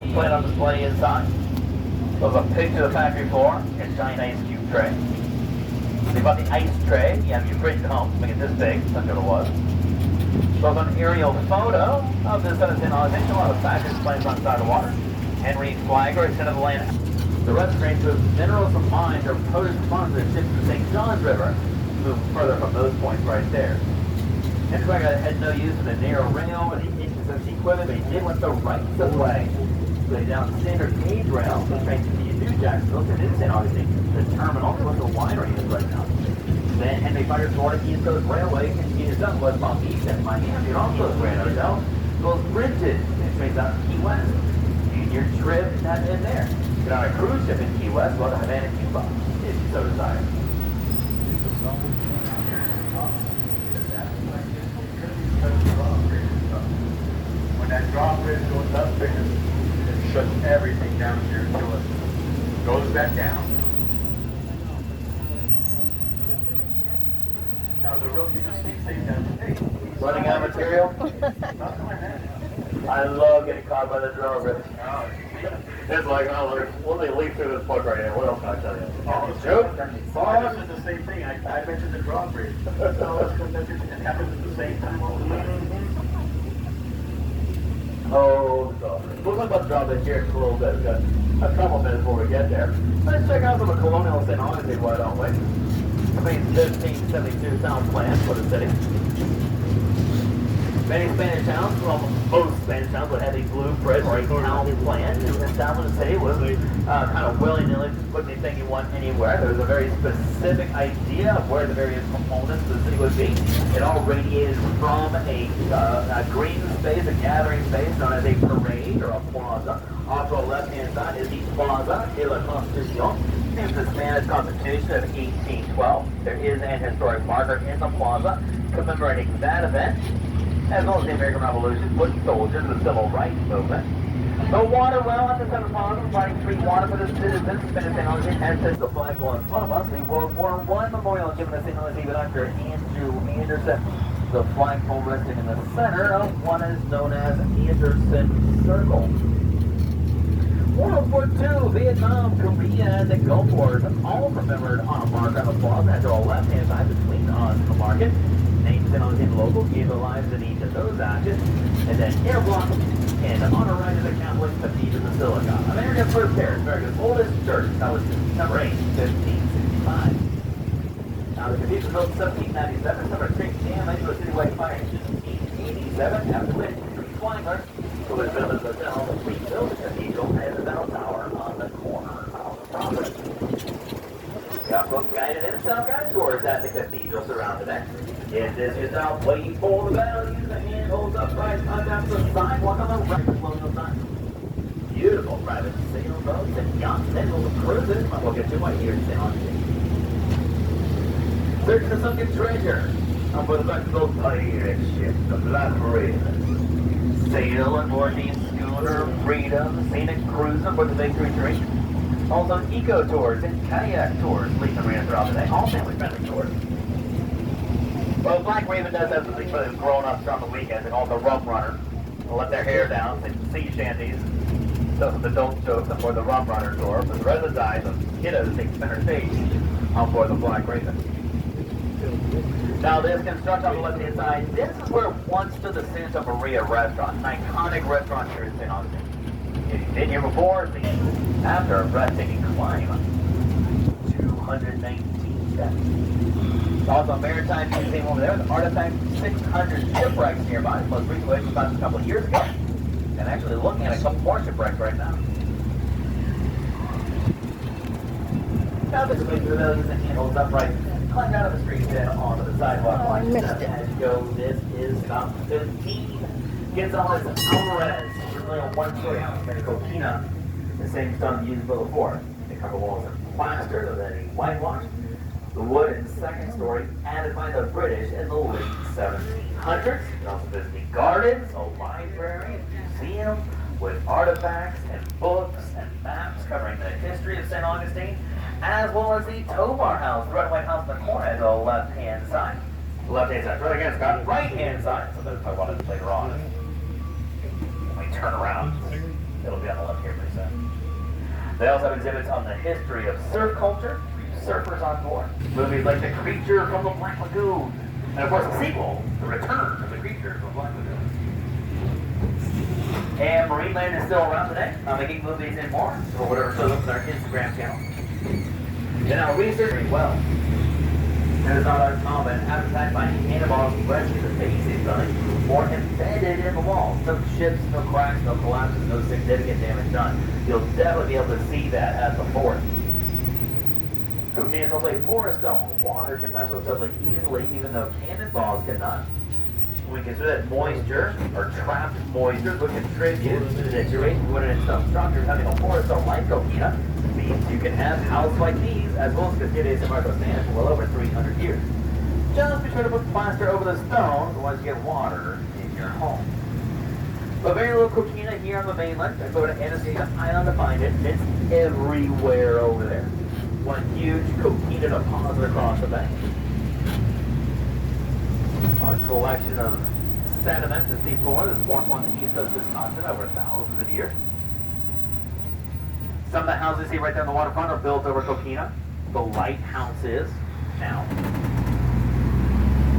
Put it on display inside. Goes a pig to the factory floor and a giant ice cube tray. So you bought the ice tray, you have your fridge at home, make it this big, that's what it was. Shows an aerial photo of this St. Augustine, a lot of factories planes on the side of the water. Henry Flagler extended the land. The rest trains with minerals from mines or produce from farms that shipped to the St. Johns River, move further from those points right there. Henry Flagler had no use for the narrow rail or the inconsistent equipment, but he did want the rights of way. Lay down standard gauge rail, the train continued to Jacksonville to New St. Augustine, the terminal where the winery is right now. Then Henry Flagler boarded East Coast Railway, continues up West Palm Beach and Miami, and also Grand Hotel, goes bridges, and trains out to Key West. Your trip is not in there. Get on a cruise ship in Key West, go to Havana, Cuba, if you so desire. When that drawbridge goes up, it shuts everything down here until it goes back down. Now the real interesting thing that, hey, Running out of material? I love getting caught by the drawbridge. It's like, oh, let me leaf through this book right here. What else can I tell you? oh, Joke? this is the same thing. I mentioned the drawbridge. So it happens at the same time all the time. Oh, we'll talk about the drawbridge here in a little bit. We've got a couple minutes before we get there. Let's check out some of the colonial St. Augustine, why don't we? Spain's 1572 town plan for the city. Many Spanish towns, well, most Spanish towns would have a blueprint or a town plan to establish a city with kind of willy-nilly just put anything you want anywhere. There was a very specific idea of where the various components of the city would be. It all radiated from a green space, a gathering space known as a parade or a plaza. Off to the left-hand side is the Plaza de la Constitución, named the Spanish Constitution of 1812. There is an historic marker in the plaza commemorating that event, as well as the American Revolution, foot soldiers, the Civil Rights Movement. The water well at the center plaza, providing free water for the citizens, Spanish St. Augustine, and since the flagpole in front of us, the World War I memorial given to St. Augustine Dr. Andrew Anderson. The flagpole resting in the center of what is known as Anderson Circle. World War II, Vietnam, Korea, and the Gulf Wars, all remembered on a marker on the plaza and to the left-hand side between us and the market. Names St. Augustine local gave their lives in each of those actions, and then air block and on our right is the Catholic Cathedral Basilica, America's first parish, America's oldest church. That was December 8, 1565. Now the cathedral built in 1797, suffered a great damage to a citywide fire in 1887, after which Flagler, who was built as a hotel, rebuilt the cathedral and the bell tower on the corner of the property. We got both guided and self-guided tours at the cathedral surrounding it. If this is out, wait for the bell, use the handholds upright, contact the sidewalk on the right colonial side. Beautiful private sailboats and yachts and little cruises. We'll get you right here in St. Augustine. Searching for sunken treasure. On board the Mexico pirate ship, the Black Raven. Sail on board the schooner Freedom, scenic cruise on board the Victory Drink. Also eco tours and kayak tours leading the marina throughout the day. All family-friendly tours. Well, Black Raven does have something for the grown-ups on the weekends, and all the rum runners will let their hair down, and sea shanties, some adult jokes on board the rum runner tour. But the rest of the time, the kiddos take center stage on board the Black Raven. Now, this construction on the left-hand side, this is where once stood the Santa Maria restaurant, an iconic restaurant here in St. Augustine. If you've been here before, after a breathtaking climb, 219 steps. Also, a maritime museum over there with artifacts, 600 shipwrecks nearby. Most recently, we found a couple of years ago. And actually looking at a couple more shipwrecks right now. Now, this is the pavilions and handholds upright. Climb out of the street and onto the sidewalk. As you go, this is stop 15. Gonzalez Alvarez, originally a one-story house in Coquina. The same stone used before. The cover walls are plastered and then whitewashed. The wood and second story added by the British in the late 1700s. You can also visit the gardens, a library, a museum with artifacts and books and maps covering the history of St. Augustine, as well as the Tobar House, the red and white house in the corner at the left-hand side. The left-hand side, right again, it's got right-hand side. So that's what I wanted later on. When we turn around, it'll be on the left. They also have exhibits on the history of surf culture, surfers on board. Movies like The Creature from the Black Lagoon, and of course the sequel, The Return of the Creature from the Black Lagoon. And Marineland is still around today, making movies and more, or whatever shows up on our Instagram channel. In our research, very well. It is not uncommon after attack by cannonballs rescue the basic building or embedded in the wall. No chips, no cracks, no collapses, no significant damage done. You'll definitely be able to see that at the fort. Cocaine is also a porous stone. Water can pass through it easily, even though cannonballs cannot. We consider that moisture, or trapped moisture, would contribute to the deterioration of wood and stone structures. Having a porous stone like coquina means you can have houses like these, as well as Cascadia San Marcos stand for well over 300 years. Just be sure to put plaster over the stones once you get water in your home. But very little coquina here on the mainland. I go to Anastasia Island to find it. It's everywhere over there. One huge coquina deposit across the bay. Our collection of sediment to seafloor that's washed along the east coast of Wisconsin over thousands of years. Some of the houses you see right there on the waterfront are built over coquina. The lighthouse is now.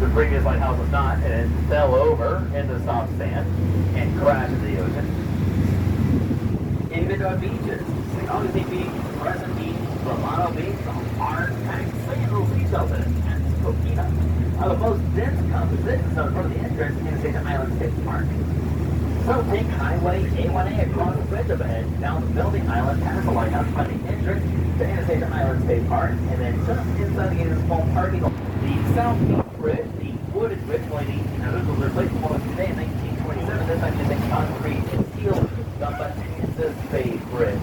The previous lighthouse was not, and it fell over into soft sand and crashed into the ocean. Even on beaches, St. Augustine Beach, Crescent Beach, Romano Beach, the hard-packed single seashells in it, and coquina are the most dense compositions of the entrance to Anastasia Island State Park. So take Highway A1A across the bridge overhead, down the building island, past the lighthouse, by the entrance to Anastasia Island State Park, and then just inside the gate of the small parking lot. The South Beach Bridge, the wooden bridge from the 1800s, was replaced with one today in 1927. This time using concrete and steel, done by Kansas Bay Bridge.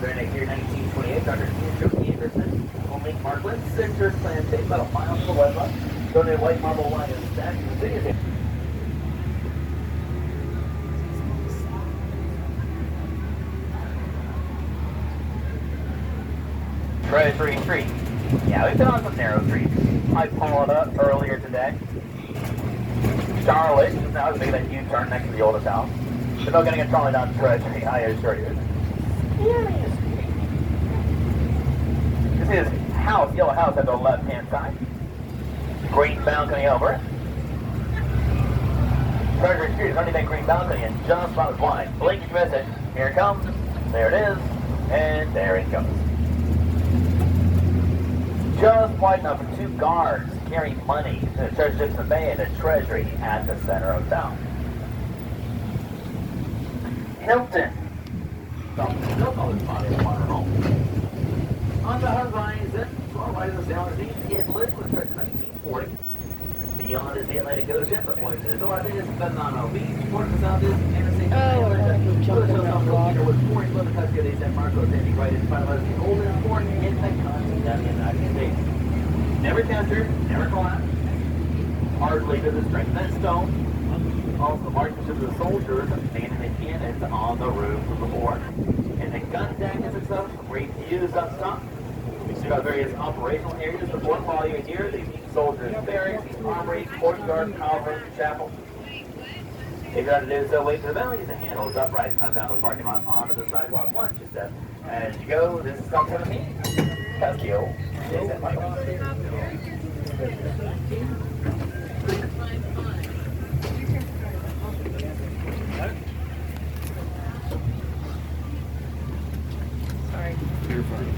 During the year 1928, Dr. Andrew Anderson will make Markland Citrus Plantation about a mile to the west of donated white marble line and statue of the city. Treasury Street. Yeah, we've been on some narrow streets. I pulled up earlier today. Charlotte is now making that U-turn next to the oldest house. They're not getting a trolley down Treasury, I assure you. You see this house, yellow house at the left-hand side. Green balcony over it. Treasury Street is underneath that green balcony and just about as wide. Blink if you miss it. Here it comes. There it is. And there it goes. Just wide enough for two guards carrying money to the Treasure Ships and Bay and the Treasury at the center of town. Hilton. Still call this body a water home. On the horizon, to our right of the St. Augustine Inlet was built in 1940. Beyond is the Atlantic Ocean, but pointing to the north is Banano Beach, towards the south is Anastasia Island. So the South Coquina was 40 kilometers past the San Marcos, standing right in front of us, the oldest port in the continent of the United States. Never captured, never collapsed, hardly to the strength of that stone. Also, the marksmanship of the soldiers manning the cannons on the roof of the fort. And the gun deck is itself, great views up top. We've got various operational areas of the fort while you're here. The soldiers' barracks, the armory, courtyard, conference, chapel. If you have to do so, wait for the bell. Use the handles upright, come down the parking lot onto the sidewalk once you step. As you go, this is South 17. Castillo, Jason Michael. Sorry. You're fine.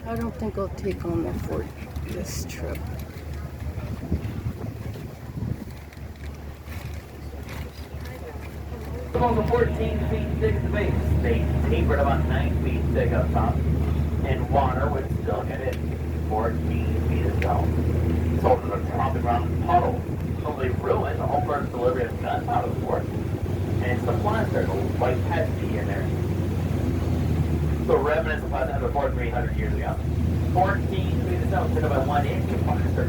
I don't think I'll take on the fort this trip. Over 14 feet thick at the base. They tapered about 9 feet thick up top. And water would still get in 14 feet as well. Soldiers are tromping around in puddles. Totally ruined the homeburner's delivery of gunpowder fort. And it's the plaster, the white pesky in there. The remnants of plaster before 300 years ago. 14 feet itself, took about 1 inch of plaster.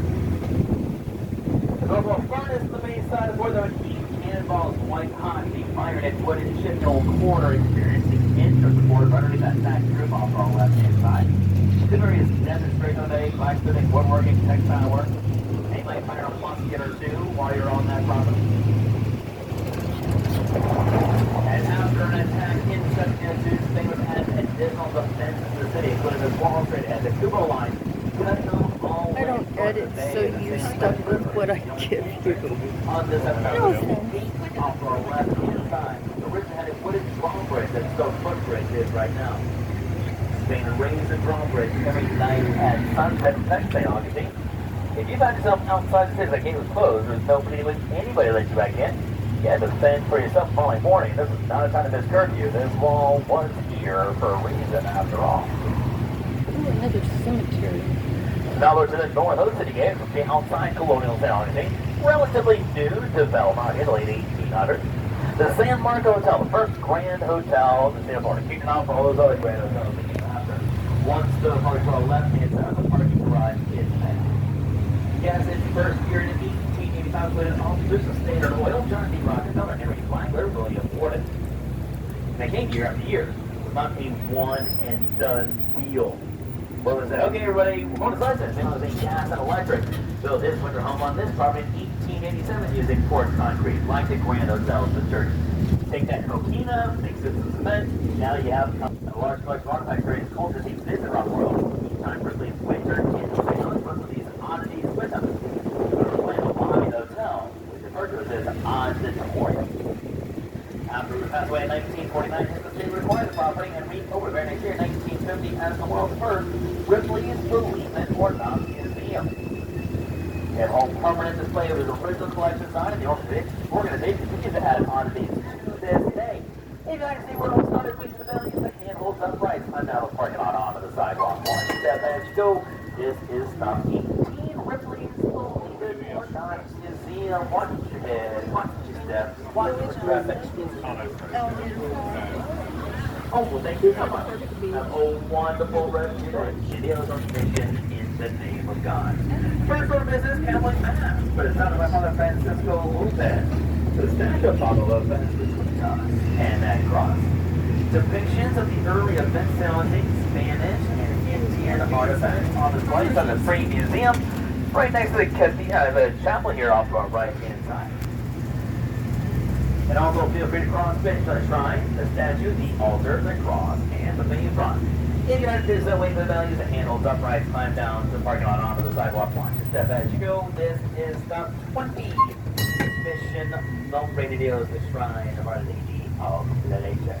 The overall furnace on the main side of the board, though, heat cannonballs white hot, the fired at wooden ship, the old quarter experiencing inch of the board right underneath that back roof off our left hand side. The various demonstration day, blacksmithing, woodworking, textile work. They might fire a musket or two while you're on that property. And after an attack in 1702, they would add additional defenses to the city, including the Wall Street and the Kubo line, cutting off all I don't edit, so you stuck with what I give you. on this No episode. offense. Off our left hand side, the original had a wooden drawbridge that still footbridge is right now. Spain raised the drawbridge every night at sunset in St. Augustine. If you found yourself outside the city, the gate was closed, there's nobody let you back in. You had to fend for yourself the following morning. This is not a time to miss curfew. This wall was here for a reason, after all. Ooh, another cemetery. Now to the north of the city gate, from the outside colonial St. Augustine, relatively new development in the late 1800s. The San Marco Hotel, the first grand hotel in the state of Florida, kicking off all those other grand hotels that came after. Once the parking to our left-hand side of the parking garage is there. Yes, its first year in 1885 put in officers of Standard Oil, John D. Rockefeller, Henry Flagler, William Ford. They came year after year. It was not a one-and-done deal. Well, they said, okay, everybody, we're going to sunset. They was a gas and electric. Built his winter home on this property in 1887 using poured concrete, like the grand hotels and churches. Take that coquina, mix it with cement. Now you have a large collection of artifacts during his cultures. He visited around the world. Each time Ripley's winter in St. Louis was with these oddities with them. The plan behind the hotel, which referred to as auditorium. After he passed away in 1949, his estate required the property and reopened very next year in 1950 as the world's first Ripley's Believe It or Not Museum. It holds permanent display of his original collection design, and the organization continues to add oddities to this day. If you'd like to see what else on between the pavilions, the hand holds upright. I'm now parking lot onto the sidewalk. One step as you go. This is stop 18, Ripley's Believe It or Not Museum. Watch your head, watch your steps, watch your traffic. Oh, well, thank you so much. Have a wonderful rest of your day. Videos on mission in the name of God. First order of business, Catholic Mass, but it's not about Father Francisco Lopez. The statue of Father Lopez between us and that cross. Depictions of the early events in Spanish and Indian artifacts on display at the Free Museum, right next to the chapel here off to our right-hand side. And also feel free to cross-bench the shrine, the statue, the altar, the cross, and the main front. If you'd like to do so, wait for the bell, use the handles upright, climb down to the parking lot onto the sidewalk, watch your step as you go. This is stop 20. Mission Nombre de Dios, the shrine of Our Lady of La Leche.